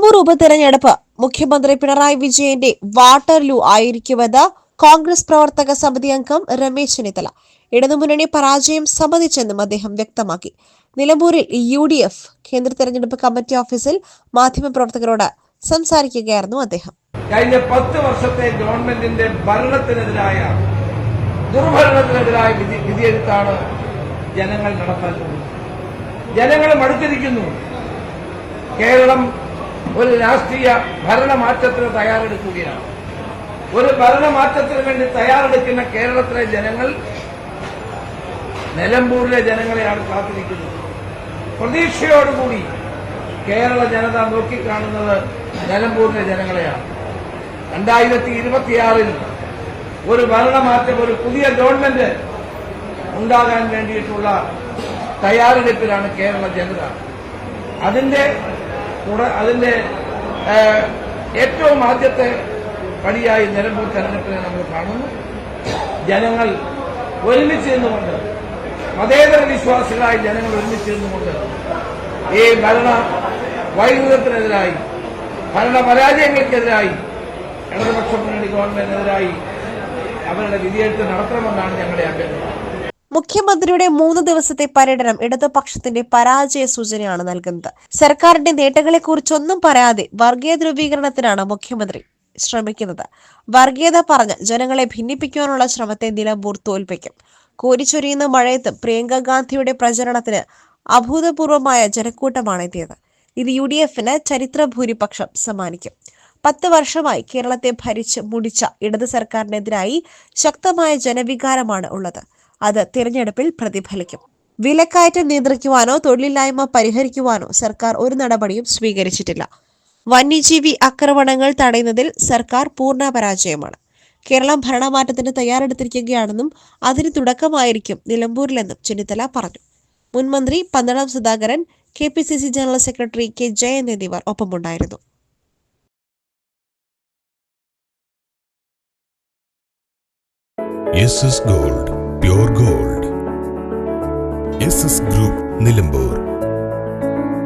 നിലമ്പൂർ ഉപതെരഞ്ഞെടുപ്പ് മുഖ്യമന്ത്രി പിണറായി വിജയന്റെ വാട്ടർലൂ ആയിരിക്കുമെന്ന് കോൺഗ്രസ് പ്രവർത്തക സമിതി അംഗം രമേശ് ചെന്നിത്തല. ഇടതുമുന്നണി പരാജയം സമ്മതിച്ചെന്നും അദ്ദേഹം വ്യക്തമാക്കി. നിലമ്പൂരിൽ UDF കേന്ദ്ര തെരഞ്ഞെടുപ്പ് കമ്മിറ്റി ഓഫീസിൽ മാധ്യമപ്രവർത്തകരോട് സംസാരിക്കുകയായിരുന്നു അദ്ദേഹം. കഴിഞ്ഞ 10 വർഷത്തെ ഗവൺമെന്റിന്റെ ഭരണത്തിനെതിരായ ദുർഭരണത്തിനെതിരായ വിധിയെഴുത്താണ് ജനങ്ങൾ നടപ്പാക്കുന്നത്. ജനങ്ങൾ മടുത്തിരിക്കുന്നു. കേരളം ഒരു രാഷ്ട്രീയ ഭരണമാറ്റത്തിന് തയ്യാറെടുക്കുകയാണ്. ഒരു ഭരണമാറ്റത്തിന് വേണ്ടി തയ്യാറെടുക്കുന്ന കേരളത്തിലെ ജനങ്ങൾ നിലമ്പൂരിലെ ജനങ്ങളെയാണ് കാത്തിരിക്കുന്നത്. പ്രതീക്ഷയോടുകൂടി കേരള ജനത നോക്കിക്കാണുന്നത് നിലമ്പൂരിലെ ജനങ്ങളെയാണ്. 2026 ഒരു ഭരണമാറ്റം, ഒരു പുതിയ ഗവൺമെന്റ് ഉണ്ടാകാൻ വേണ്ടിയിട്ടുള്ള തയ്യാറെടുപ്പിലാണ് കേരള ജനത. അതിന്റെ ഏറ്റവും ആദ്യത്തെ പടിയായി നിലമ്പൂർ തെരഞ്ഞെടുപ്പിനെ നമ്മൾ കാണുന്നു. ജനങ്ങൾ ഒരുമിച്ച് നിന്നുകൊണ്ട്, മതേതര വിശ്വാസികളായ ജനങ്ങൾ ഒരുമിച്ച് നിന്നുകൊണ്ട് ഈ ഭരണ വൈരുദ്ധ്യത്തിനെതിരായി, ഭരണ പരാജയങ്ങൾക്കെതിരായി, ഇടതുപക്ഷ മുന്നണി ഗവൺമെന്റിനെതിരായി അവരുടെ വിധിയെഴുത്ത് നടത്തണമെന്നാണ് ഞങ്ങളുടെ അഭ്യർത്ഥന. മുഖ്യമന്ത്രിയുടെ 3 ദിവസത്തെ പര്യടനം ഇടതുപക്ഷത്തിന്റെ പരാജയ സൂചനയാണ് നൽകുന്നത്. സർക്കാരിന്റെ നേട്ടങ്ങളെക്കുറിച്ചൊന്നും പറയാതെ വർഗീയ ധ്രുവീകരണത്തിനാണ് മുഖ്യമന്ത്രി ശ്രമിക്കുന്നത്. വർഗീയത പറഞ്ഞ് ജനങ്ങളെ ഭിന്നിപ്പിക്കാനുള്ള ശ്രമത്തെ നിലമ്പൂർ തോൽപ്പിക്കും. കോരിച്ചൊരിയുന്ന മഴയത്തും പ്രിയങ്ക ഗാന്ധിയുടെ പ്രചരണത്തിന് അഭൂതപൂർവമായ ജനക്കൂട്ടമാണ് എത്തിയത്. ഇത് UDFന് ചരിത്ര ഭൂരിപക്ഷം സമ്മാനിക്കും. 10 വർഷമായി കേരളത്തെ ഭരിച്ച് മുടിച്ച ഇടത് സർക്കാരിനെതിരായി ശക്തമായ ജനവികാരമാണ് ഉള്ളത്. അത് തിരഞ്ഞെടുപ്പിൽ പ്രതിഫലിക്കും. വിലക്കയറ്റം നിയന്ത്രിക്കുവാനോ തൊഴിലില്ലായ്മ പരിഹരിക്കുവാനോ സർക്കാർ ഒരു നടപടിയും സ്വീകരിച്ചിട്ടില്ല. വന്യജീവി ആക്രമണങ്ങൾ തടയുന്നതിൽ സർക്കാർ പൂർണ്ണ പരാജയമാണ്. കേരളം ഭരണമാറ്റത്തിന് തയ്യാറെടുത്തിരിക്കുകയാണെന്നും അതിന് തുടക്കമായിരിക്കും നിലമ്പൂരിലെന്നും ചെന്നിത്തല പറഞ്ഞു. മുൻമന്ത്രി Pandalam Sudhakaran, KPCC general secretary K. Jayan എന്നിവർ ഒപ്പമുണ്ടായിരുന്നു. SS Gold, pure gold. SS Group, Nilambur.